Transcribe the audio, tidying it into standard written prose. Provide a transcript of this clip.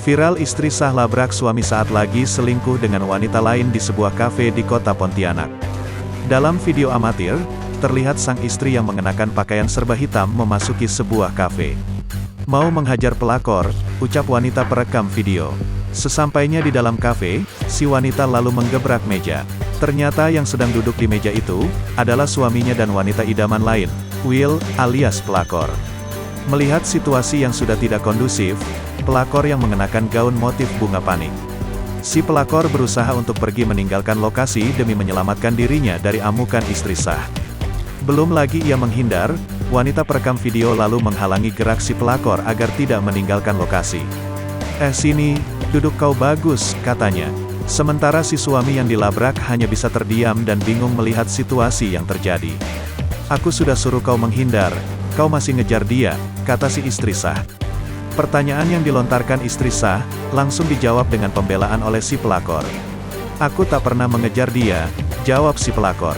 Viral istri sah labrak suami saat lagi selingkuh dengan wanita lain di sebuah kafe di kota Pontianak. Dalam video amatir, terlihat sang istri yang mengenakan pakaian serba hitam memasuki sebuah kafe. Mau menghajar pelakor, ucap wanita perekam video. Sesampainya di dalam kafe, si wanita lalu menggebrak meja. Ternyata yang sedang duduk di meja itu, adalah suaminya dan wanita idaman lain, Will, alias pelakor. Melihat situasi yang sudah tidak kondusif, pelakor yang mengenakan gaun motif bunga panik. Si pelakor berusaha untuk pergi meninggalkan lokasi demi menyelamatkan dirinya dari amukan istri sah. Belum lagi ia menghindar, wanita perekam video lalu menghalangi gerak si pelakor agar tidak meninggalkan lokasi. Sini, duduk kau bagus, katanya. Sementara si suami yang dilabrak hanya bisa terdiam dan bingung melihat situasi yang terjadi. Aku sudah suruh kau menghindar, kau masih ngejar dia, kata si istri sah. Pertanyaan yang dilontarkan istri sah, langsung dijawab dengan pembelaan oleh si pelakor. Aku tak pernah mengejar dia, jawab si pelakor.